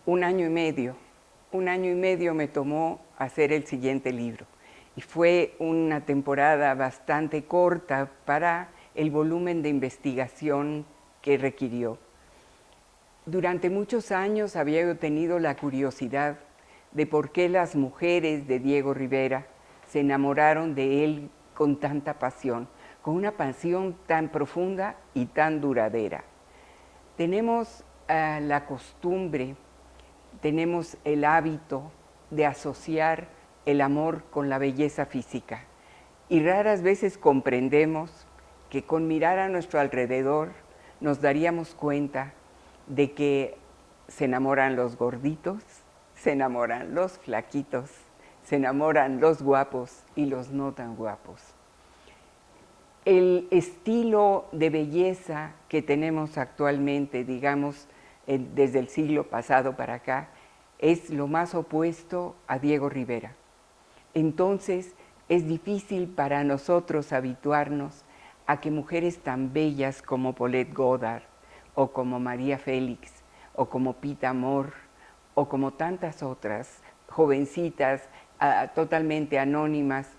un año y medio. Un año y medio me tomó hacer el siguiente libro. Y fue una temporada bastante corta para el volumen de investigación que requirió. Durante muchos años había yo tenido la curiosidad de por qué las mujeres de Diego Rivera se enamoraron de él con tanta pasión, con una pasión tan profunda y tan duradera. Tenemos la costumbre, tenemos el hábito de asociar el amor con la belleza física y raras veces comprendemos que con mirar a nuestro alrededor nos daríamos cuenta de que se enamoran los gorditos, se enamoran los flaquitos, se enamoran los guapos y los no tan guapos. El estilo de belleza que tenemos actualmente, digamos, desde el siglo pasado para acá, es lo más opuesto a Diego Rivera. Entonces, es difícil para nosotros habituarnos a que mujeres tan bellas como Paulette Goddard, o como María Félix, o como Pita Amor, o como tantas otras jovencitas totalmente anónimas,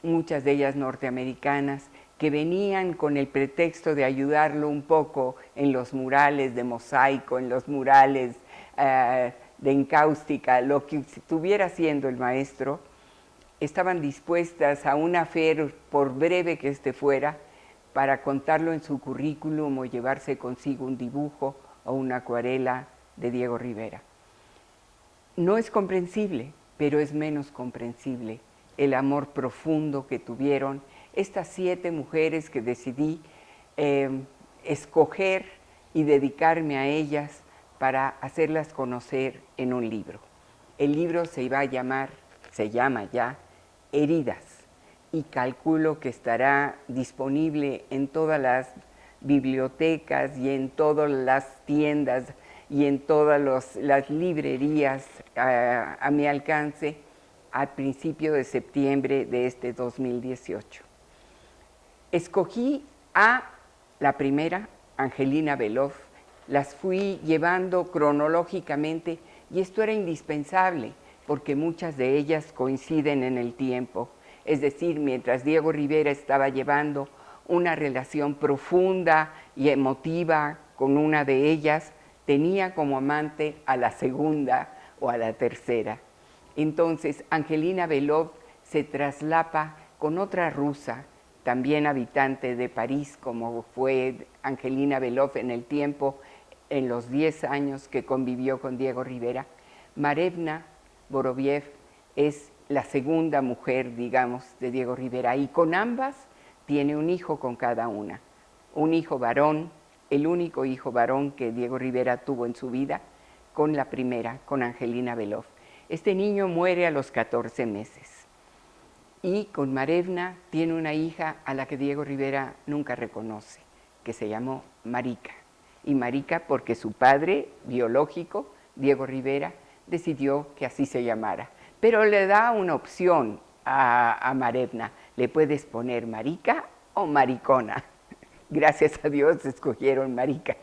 muchas de ellas norteamericanas, que venían con el pretexto de ayudarlo un poco en los murales de mosaico, en los murales de encáustica, lo que estuviera haciendo el maestro, estaban dispuestas a un affair, por breve que este fuera, para contarlo en su currículum o llevarse consigo un dibujo o una acuarela de Diego Rivera. No es comprensible, pero es menos comprensible el amor profundo que tuvieron estas 7 mujeres que decidí escoger y dedicarme a ellas para hacerlas conocer en un libro. El libro se llama ya Heridas, y calculo que estará disponible en todas las bibliotecas y en todas las tiendas y en todas las librerías a mi alcance al principio de septiembre de este 2018. Escogí a la primera, Angelina Beloff, las fui llevando cronológicamente y esto era indispensable porque muchas de ellas coinciden en el tiempo. Es decir, mientras Diego Rivera estaba llevando una relación profunda y emotiva con una de ellas, tenía como amante a la segunda o a la tercera. Entonces, Angelina Beloff se traslapa con otra rusa, también habitante de París, como fue Angelina Beloff en el tiempo, en los 10 años que convivió con Diego Rivera. Marevna Vorobiev es la segunda mujer, digamos, de Diego Rivera, y con ambas tiene un hijo con cada una. Un hijo varón, el único hijo varón que Diego Rivera tuvo en su vida, con la primera, con Angelina Beloff. Este niño muere a los 14 meses. Y con Marevna tiene una hija a la que Diego Rivera nunca reconoce, que se llamó Marica. Y Marica porque su padre biológico, Diego Rivera, decidió que así se llamara. Pero le da una opción a Marevna. Le puedes poner Marica o Maricona. Gracias a Dios escogieron Marica.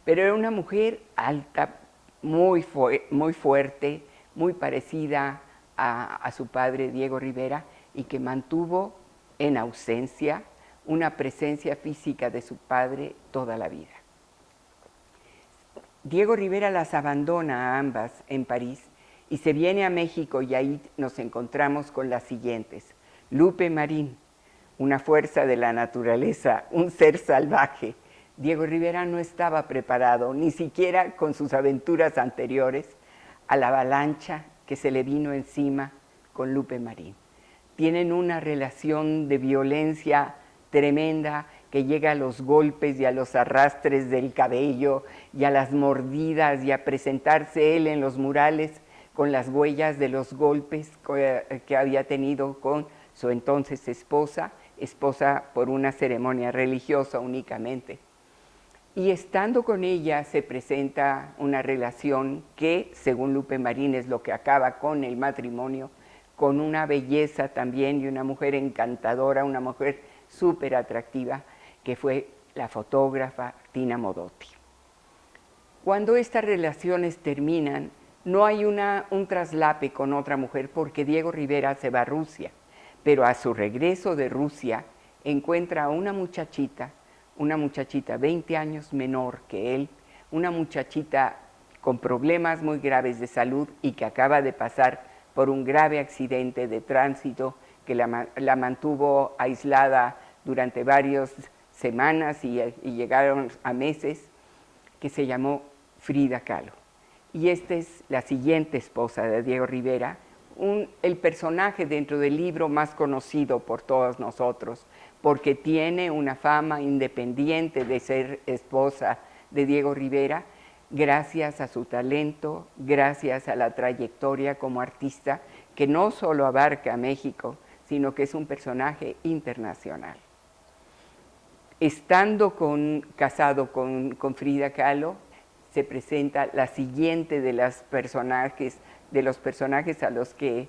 Pero era una mujer alta, muy fuerte, muy parecida a su padre Diego Rivera, y que mantuvo en ausencia una presencia física de su padre toda la vida. Diego Rivera las abandona a ambas en París y se viene a México, y ahí nos encontramos con las siguientes. Lupe Marín, una fuerza de la naturaleza, un ser salvaje. Diego Rivera no estaba preparado, ni siquiera con sus aventuras anteriores, a la avalancha que se le vino encima con Lupe Marín. Tienen una relación de violencia tremenda que llega a los golpes y a los arrastres del cabello y a las mordidas y a presentarse él en los murales con las huellas de los golpes que había tenido con su entonces esposa por una ceremonia religiosa únicamente. Y estando con ella se presenta una relación que, según Lupe Marín, es lo que acaba con el matrimonio, con una belleza también y una mujer encantadora, una mujer súper atractiva, que fue la fotógrafa Tina Modotti. Cuando estas relaciones terminan, No hay un traslape con otra mujer porque Diego Rivera se va a Rusia, pero a su regreso de Rusia encuentra a una muchachita 20 años menor que él, una muchachita con problemas muy graves de salud y que acaba de pasar por un grave accidente de tránsito que la mantuvo aislada durante varias semanas y llegaron a meses, que se llamó Frida Kahlo. Y esta es la siguiente esposa de Diego Rivera, el personaje dentro del libro más conocido por todos nosotros, porque tiene una fama independiente de ser esposa de Diego Rivera, gracias a su talento, gracias a la trayectoria como artista, que no solo abarca a México, sino que es un personaje internacional. Estando casado con Frida Kahlo, se presenta la siguiente de los personajes a los que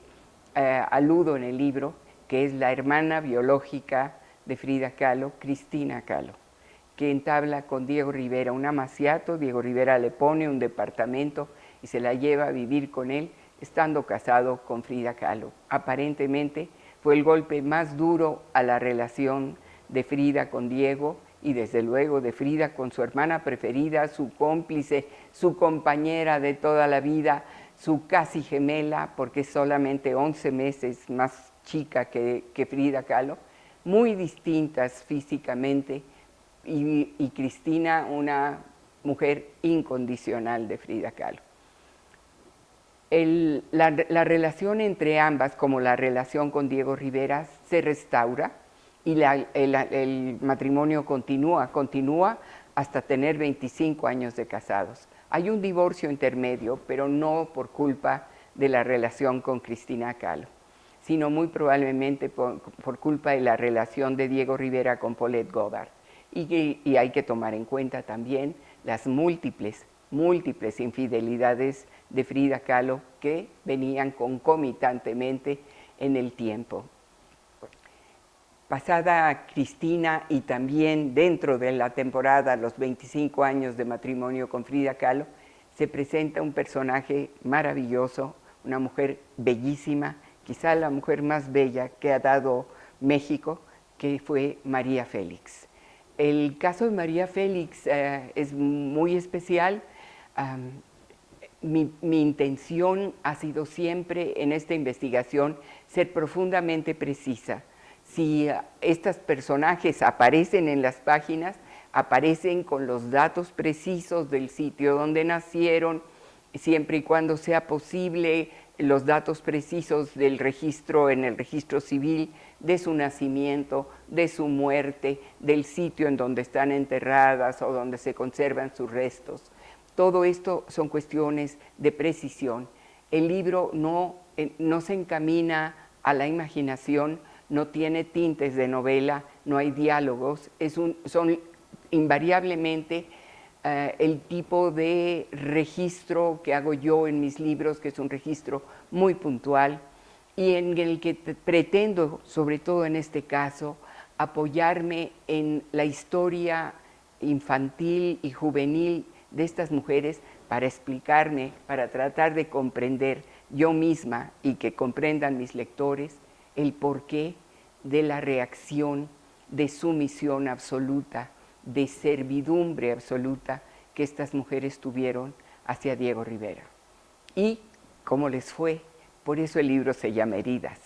aludo en el libro, que es la hermana biológica de Frida Kahlo, Cristina Kahlo, que entabla con Diego Rivera un amaciato. Diego Rivera le pone un departamento y se la lleva a vivir con él, estando casado con Frida Kahlo. Aparentemente fue el golpe más duro a la relación de Frida con Diego, y desde luego de Frida con su hermana preferida, su cómplice, su compañera de toda la vida, su casi gemela, porque es solamente 11 meses más chica que Frida Kahlo, muy distintas físicamente, y Cristina, una mujer incondicional de Frida Kahlo. La relación entre ambas, como la relación con Diego Rivera, se restaura, y el matrimonio continúa hasta tener 25 años de casados. Hay un divorcio intermedio, pero no por culpa de la relación con Cristina Kahlo, sino muy probablemente por culpa de la relación de Diego Rivera con Paulette Goddard. Y hay que tomar en cuenta también las múltiples infidelidades de Frida Kahlo que venían concomitantemente en el tiempo. Pasada Cristina, y también dentro de la temporada, los 25 años de matrimonio con Frida Kahlo, se presenta un personaje maravilloso, una mujer bellísima, quizá la mujer más bella que ha dado México, que fue María Félix. El caso de María Félix es muy especial. Mi intención ha sido siempre en esta investigación ser profundamente precisa. Si estos personajes aparecen en las páginas, aparecen con los datos precisos del sitio donde nacieron, siempre y cuando sea posible los datos precisos del registro, en el registro civil, de su nacimiento, de su muerte, del sitio en donde están enterradas o donde se conservan sus restos. Todo esto son cuestiones de precisión. El libro no se encamina a la imaginación, no tiene tintes de novela, no hay diálogos, son invariablemente el tipo de registro que hago yo en mis libros, que es un registro muy puntual y en el que pretendo, sobre todo en este caso, apoyarme en la historia infantil y juvenil de estas mujeres para explicarme, para tratar de comprender yo misma y que comprendan mis lectores el porqué de la reacción de sumisión absoluta, de servidumbre absoluta que estas mujeres tuvieron hacia Diego Rivera. Y cómo les fue, por eso el libro se llama Heridas.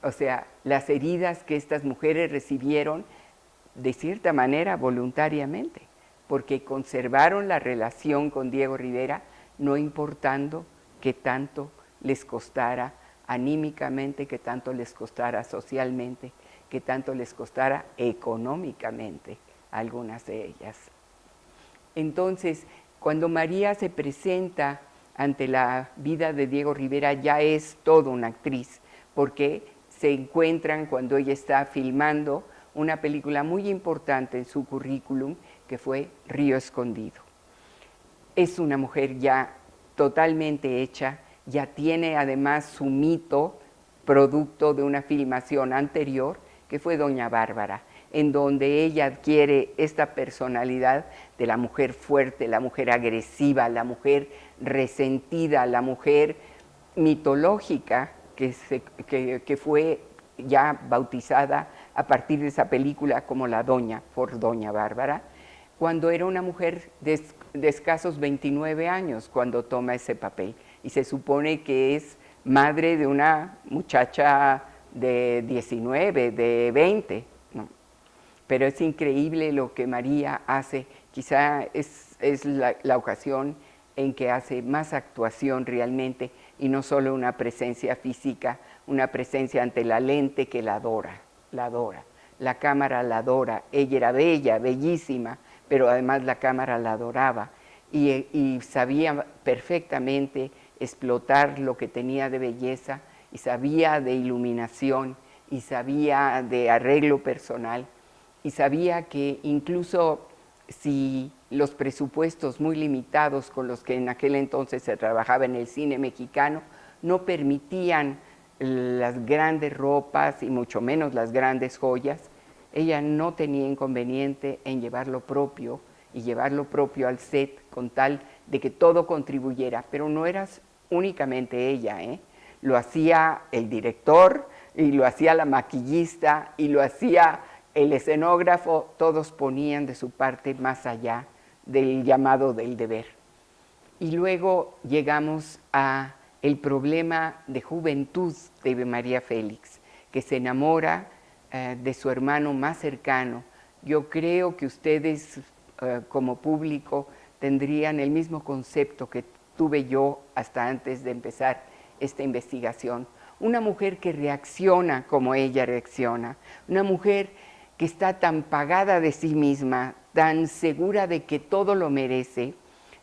O sea, las heridas que estas mujeres recibieron de cierta manera voluntariamente, porque conservaron la relación con Diego Rivera, no importando qué tanto les costara anímicamente, que tanto les costara socialmente, que tanto les costara económicamente a algunas de ellas. Entonces, cuando María se presenta ante la vida de Diego Rivera, ya es toda una actriz, porque se encuentran cuando ella está filmando una película muy importante en su currículum, que fue Río Escondido. Es una mujer ya totalmente hecha, ya tiene además su mito, producto de una filmación anterior, que fue Doña Bárbara, en donde ella adquiere esta personalidad de la mujer fuerte, la mujer agresiva, la mujer resentida, la mujer mitológica que fue ya bautizada a partir de esa película como la Doña, por Doña Bárbara, cuando era una mujer de escasos 29 años cuando toma ese papel. Y se supone que es madre de una muchacha de 19, de 20, ¿no? Pero es increíble lo que María hace, quizá es la ocasión en que hace más actuación realmente y no solo una presencia física, una presencia ante la lente que la adora, la adora. La cámara la adora, ella era bella, bellísima, pero además la cámara la adoraba y sabía perfectamente explotar lo que tenía de belleza y sabía de iluminación y sabía de arreglo personal y sabía que incluso si los presupuestos muy limitados con los que en aquel entonces se trabajaba en el cine mexicano no permitían las grandes ropas y mucho menos las grandes joyas, ella no tenía inconveniente en llevar lo propio y llevar lo propio al set con tal de que todo contribuyera, pero no era únicamente ella, lo hacía el director y lo hacía la maquillista y lo hacía el escenógrafo, todos ponían de su parte más allá del llamado del deber. Y luego llegamos a el problema de juventud de María Félix, que se enamora de su hermano más cercano. Yo creo que ustedes como público tendrían el mismo concepto que tuve yo hasta antes de empezar esta investigación. Una mujer que reacciona como ella reacciona, una mujer que está tan pagada de sí misma, tan segura de que todo lo merece,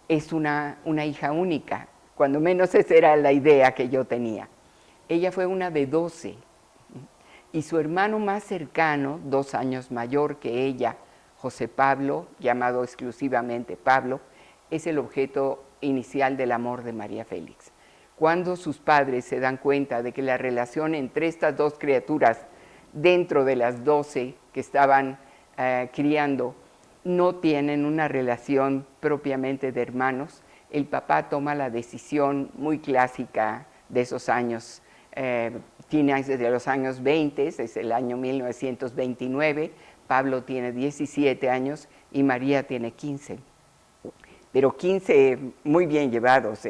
es una hija única, cuando menos esa era la idea que yo tenía. Ella fue una de 12 y su hermano más cercano, 2 años mayor que ella, José Pablo, llamado exclusivamente Pablo, es el objeto inicial del amor de María Félix. Cuando sus padres se dan cuenta de que la relación entre estas dos criaturas dentro de las 12 que estaban criando no tienen una relación propiamente de hermanos, el papá toma la decisión muy clásica de esos años, tiene desde los años 20, es el año 1929, Pablo tiene 17 años y María tiene 15, pero 15 muy bien llevados,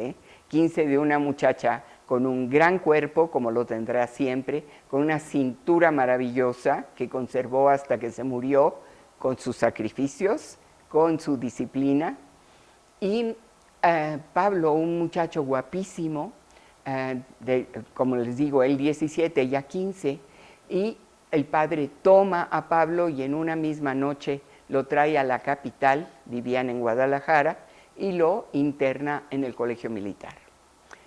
15 de una muchacha con un gran cuerpo, como lo tendrá siempre, con una cintura maravillosa que conservó hasta que se murió, con sus sacrificios, con su disciplina. Y Pablo, un muchacho guapísimo, como les digo, él 17, ella 15, y el padre toma a Pablo y en una misma noche lo trae a la capital, vivían en Guadalajara, y lo interna en el colegio militar.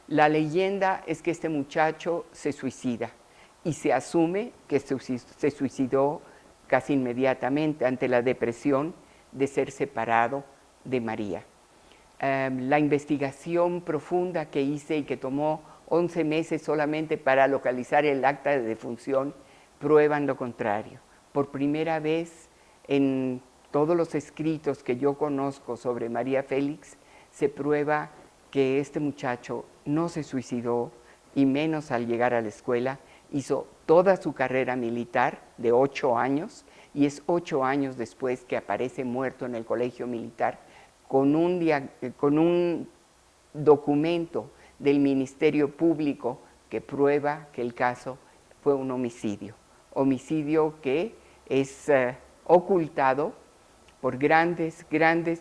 La leyenda es que este muchacho se suicida y se asume que se suicidó casi inmediatamente ante la depresión de ser separado de María. La investigación profunda que hice y que tomó 11 meses solamente para localizar el acta de defunción prueban lo contrario. Por primera vez en todos los escritos que yo conozco sobre María Félix se prueba que este muchacho no se suicidó y menos al llegar a la escuela, hizo toda su carrera militar de 8 años y es 8 años después que aparece muerto en el colegio militar con un documento del Ministerio Público que prueba que el caso fue un homicidio que es ocultado por grandes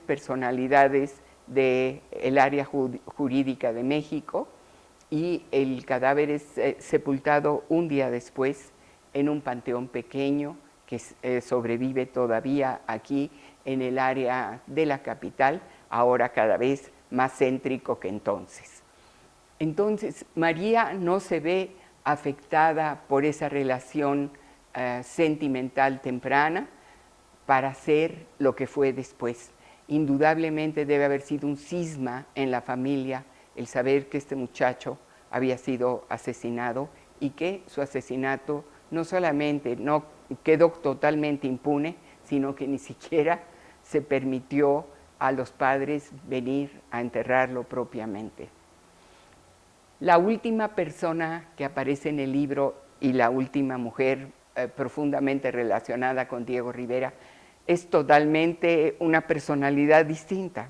personalidades del área jurídica de México y el cadáver es sepultado un día después en un panteón pequeño que sobrevive todavía aquí en el área de la capital, ahora cada vez más céntrico que entonces. Entonces, María no se ve afectada por esa relación sentimental temprana para ser lo que fue después. Indudablemente debe haber sido un cisma en la familia el saber que este muchacho había sido asesinado y que su asesinato no solamente no quedó totalmente impune, sino que ni siquiera se permitió a los padres venir a enterrarlo propiamente. La última persona que aparece en el libro y la última mujer profundamente relacionada con Diego Rivera es totalmente una personalidad distinta.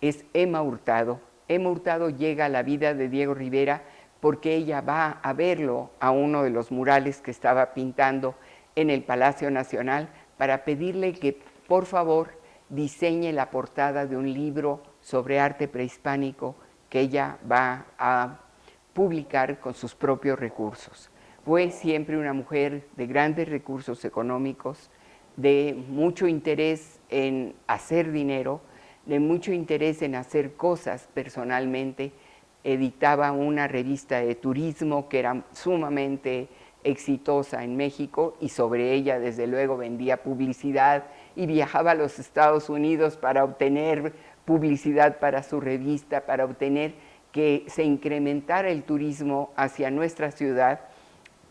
Es Emma Hurtado. Emma Hurtado llega a la vida de Diego Rivera porque ella va a verlo a uno de los murales que estaba pintando en el Palacio Nacional para pedirle que por favor diseñe la portada de un libro sobre arte prehispánico que ella va a publicar con sus propios recursos. Fue siempre una mujer de grandes recursos económicos, de mucho interés en hacer dinero, de mucho interés en hacer cosas personalmente. Editaba una revista de turismo que era sumamente exitosa en México y sobre ella desde luego vendía publicidad y viajaba a los Estados Unidos para obtener publicidad para su revista, para obtener que se incrementara el turismo hacia nuestra ciudad,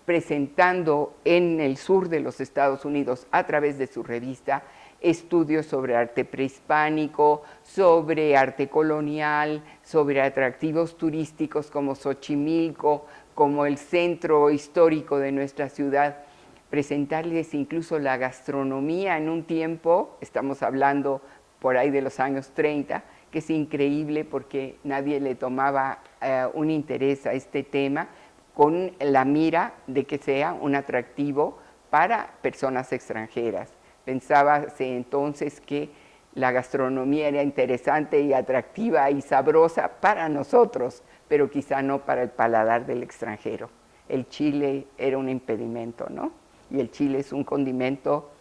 presentando en el sur de los Estados Unidos a través de su revista estudios sobre arte prehispánico, sobre arte colonial, sobre atractivos turísticos como Xochimilco, como el centro histórico de nuestra ciudad, presentarles incluso la gastronomía en un tiempo, estamos hablando por ahí de los años 30, que es increíble porque nadie le tomaba un interés a este tema, con la mira de que sea un atractivo para personas extranjeras. Pensábase entonces que la gastronomía era interesante y atractiva y sabrosa para nosotros, pero quizá no para el paladar del extranjero. El chile era un impedimento, ¿no? Y el chile es un condimento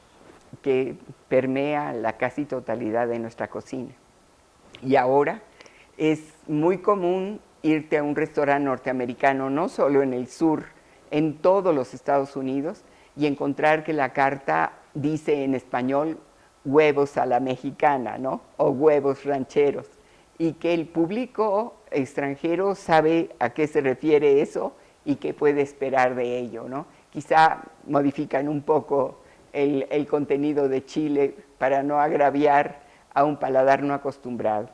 que permea la casi totalidad de nuestra cocina. Y ahora es muy común irte a un restaurante norteamericano, no solo en el sur, en todos los Estados Unidos, y encontrar que la carta dice en español huevos a la mexicana, ¿no? O huevos rancheros, y que el público extranjero sabe a qué se refiere eso y qué puede esperar de ello, ¿no? Quizá modifican un poco el contenido de chile para no agraviar a un paladar no acostumbrado.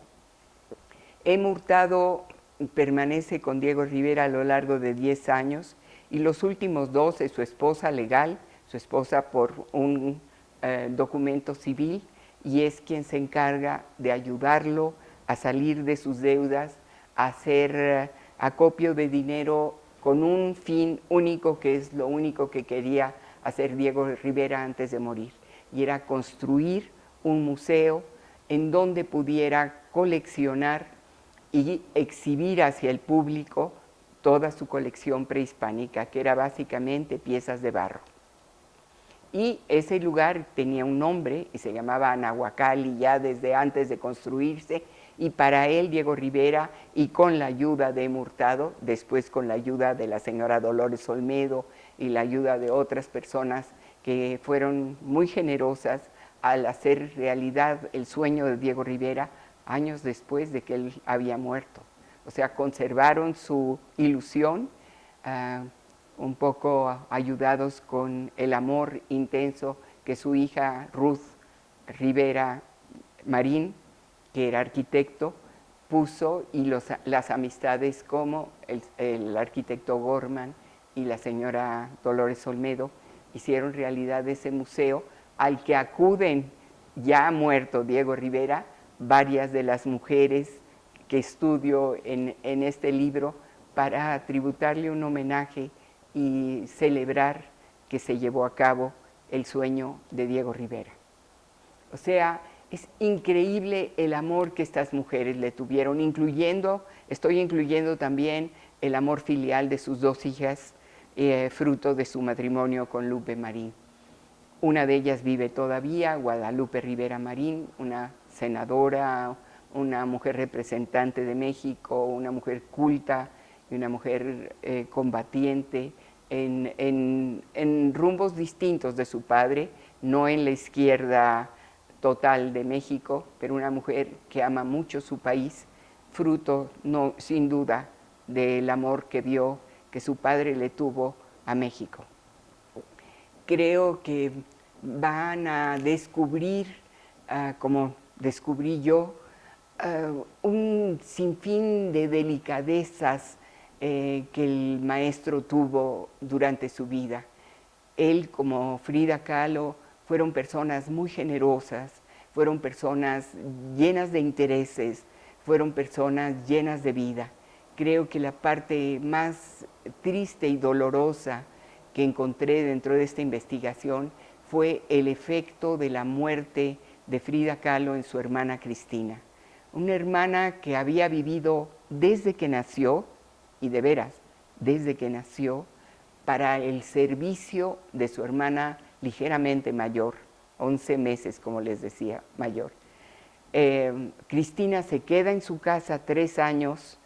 Emma Hurtado permanece con Diego Rivera a lo largo de 10 años y los últimos 2 es su esposa legal, su esposa por un documento civil, y es quien se encarga de ayudarlo a salir de sus deudas, a hacer acopio de dinero con un fin único, que es lo único que quería hacer Diego Rivera antes de morir, y era construir un museo en donde pudiera coleccionar y exhibir hacia el público toda su colección prehispánica, que era básicamente piezas de barro. Y ese lugar tenía un nombre y se llamaba Anahuacalli ya desde antes de construirse, y para él Diego Rivera, y con la ayuda de Emma Hurtado, después con la ayuda de la señora Dolores Olmedo y la ayuda de otras personas que fueron muy generosas al hacer realidad el sueño de Diego Rivera años después de que él había muerto. O sea, conservaron su ilusión, un poco ayudados con el amor intenso que su hija Ruth Rivera Marín, que era arquitecto, puso, y las amistades como el arquitecto Gorman y la señora Dolores Olmedo hicieron realidad ese museo al que acuden, ya muerto Diego Rivera, varias de las mujeres que estudio en este libro para tributarle un homenaje y celebrar que se llevó a cabo el sueño de Diego Rivera. O sea, es increíble el amor que estas mujeres le tuvieron, estoy incluyendo también el amor filial de sus 2 hijas, fruto de su matrimonio con Lupe Marín. Una de ellas vive todavía, Guadalupe Rivera Marín, una senadora, una mujer representante de México, una mujer culta y una mujer combatiente en rumbos distintos de su padre, no en la izquierda total de México, pero una mujer que ama mucho su país, fruto, no, sin duda, del amor que vio que su padre le tuvo a México. Creo que van a descubrir, como descubrí yo un sinfín de delicadezas que el maestro tuvo durante su vida. Él, como Frida Kahlo, fueron personas muy generosas, fueron personas llenas de intereses, fueron personas llenas de vida. Creo que la parte más triste y dolorosa que encontré dentro de esta investigación fue el efecto de la muerte de Frida Kahlo en su hermana Cristina. Una hermana que había vivido desde que nació, y de veras, desde que nació, para el servicio de su hermana ligeramente mayor, 11 meses, como les decía, mayor. Cristina se queda en su casa 3 años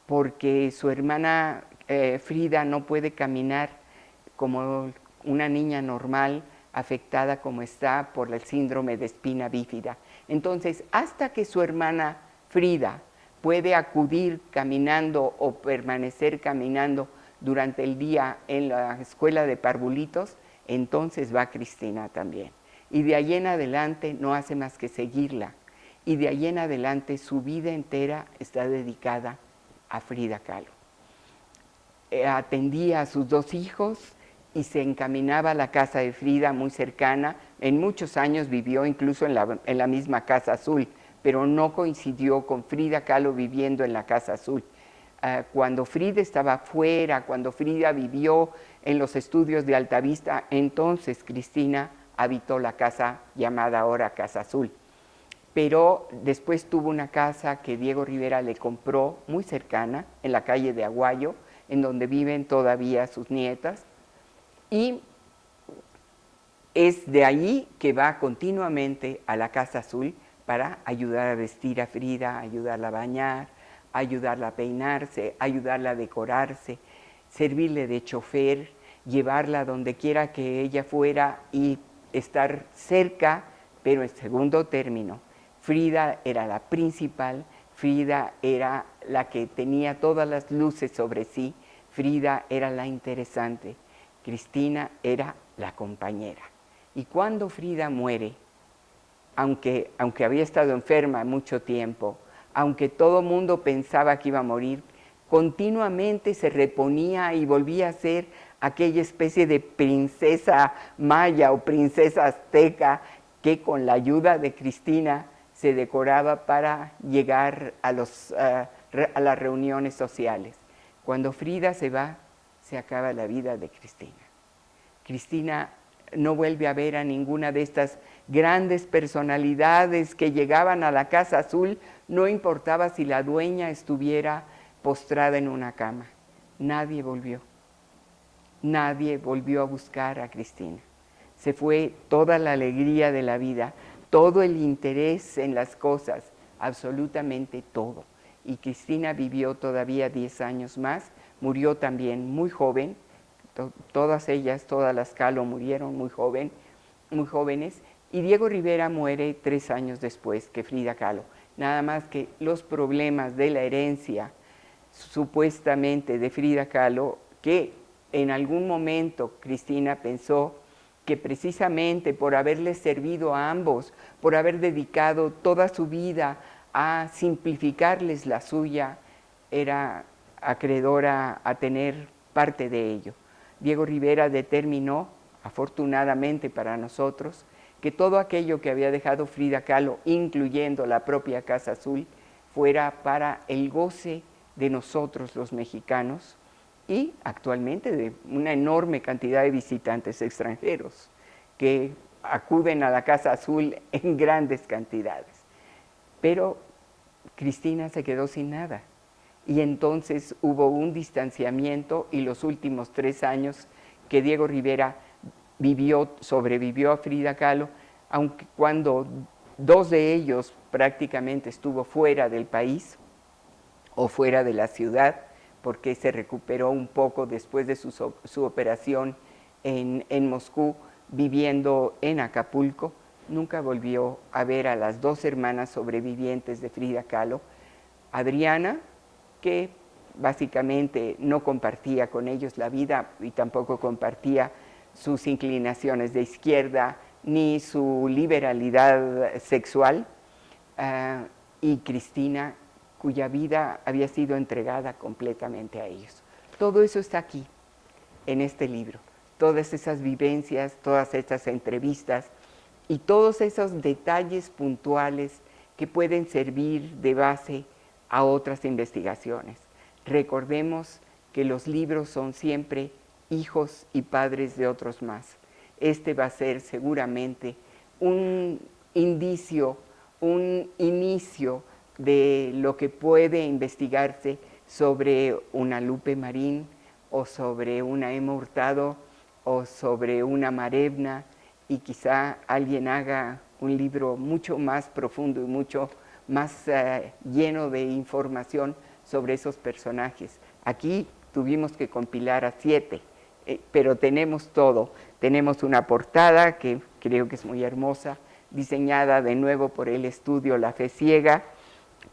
porque su hermana Frida no puede caminar como una niña normal, afectada como está por el síndrome de espina bífida. Entonces, hasta que su hermana Frida puede acudir caminando o permanecer caminando durante el día en la escuela de parvulitos, entonces va Cristina también. Y de ahí en adelante no hace más que seguirla. Y de ahí en adelante su vida entera está dedicada a Frida Kahlo. Atendía a sus 2 hijos y se encaminaba a la casa de Frida muy cercana. En muchos años vivió incluso en la misma Casa Azul, pero no coincidió con Frida Kahlo viviendo en la Casa Azul. Cuando Frida estaba fuera, cuando Frida vivió en los estudios de Altavista, entonces Cristina habitó la casa llamada ahora Casa Azul. Pero después tuvo una casa que Diego Rivera le compró muy cercana, en la calle de Aguayo, en donde viven todavía sus nietas, y es de allí que va continuamente a la Casa Azul para ayudar a vestir a Frida, ayudarla a bañar, ayudarla a peinarse, ayudarla a decorarse, servirle de chofer, llevarla donde quiera que ella fuera y estar cerca, pero en segundo término. Frida era la principal, Frida era la que tenía todas las luces sobre sí, Frida era la interesante, Cristina era la compañera. Y cuando Frida muere, aunque había estado enferma mucho tiempo, aunque todo el mundo pensaba que iba a morir, continuamente se reponía y volvía a ser aquella especie de princesa maya o princesa azteca que con la ayuda de Cristina se decoraba para llegar a las reuniones sociales. Cuando Frida se va, se acaba la vida de Cristina. Cristina no vuelve a ver a ninguna de estas grandes personalidades que llegaban a la Casa Azul, no importaba si la dueña estuviera postrada en una cama. Nadie volvió a buscar a Cristina. Se fue toda la alegría de la vida, todo el interés en las cosas, absolutamente todo. Y Cristina vivió todavía 10 años más, murió también muy joven, todas las Kahlo murieron muy jóvenes, y Diego Rivera muere 3 años después que Frida Kahlo. Nada más que los problemas de la herencia, supuestamente de Frida Kahlo, que en algún momento Cristina pensó que precisamente por haberle servido a ambos, por haber dedicado toda su vida a simplificarles la suya, era acreedora a tener parte de ello. Diego Rivera determinó, afortunadamente para nosotros, que todo aquello que había dejado Frida Kahlo, incluyendo la propia Casa Azul, fuera para el goce de nosotros los mexicanos y actualmente de una enorme cantidad de visitantes extranjeros que acuden a la Casa Azul en grandes cantidades. Pero Cristina se quedó sin nada. Y entonces hubo un distanciamiento y los últimos 3 años que Diego Rivera sobrevivió a Frida Kahlo, aunque cuando 2 de ellos prácticamente estuvo fuera del país o fuera de la ciudad, porque se recuperó un poco después de su operación en Moscú, viviendo en Acapulco, nunca volvió a ver a las 2 hermanas sobrevivientes de Frida Kahlo, Adriana, que básicamente no compartía con ellos la vida y tampoco compartía sus inclinaciones de izquierda ni su liberalidad sexual, y Cristina, cuya vida había sido entregada completamente a ellos. Todo eso está aquí, en este libro. Todas esas vivencias, todas esas entrevistas y todos esos detalles puntuales que pueden servir de base a otras investigaciones. Recordemos que los libros son siempre hijos y padres de otros más. Este va a ser seguramente un indicio, un inicio de lo que puede investigarse sobre una Lupe Marín o sobre una Emma Hurtado o sobre una Marevna, y quizá alguien haga un libro mucho más profundo y mucho más lleno de información sobre esos personajes. Aquí tuvimos que compilar a 7, pero tenemos todo. Tenemos una portada que creo que es muy hermosa, diseñada de nuevo por el estudio La Fe Ciega.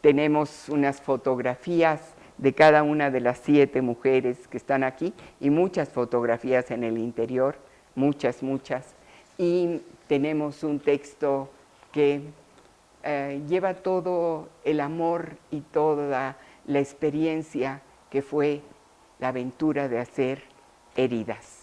Tenemos unas fotografías de cada una de las 7 mujeres que están aquí y muchas fotografías en el interior, muchas. Y tenemos un texto que lleva todo el amor y toda la experiencia que fue la aventura de hacer Heridas.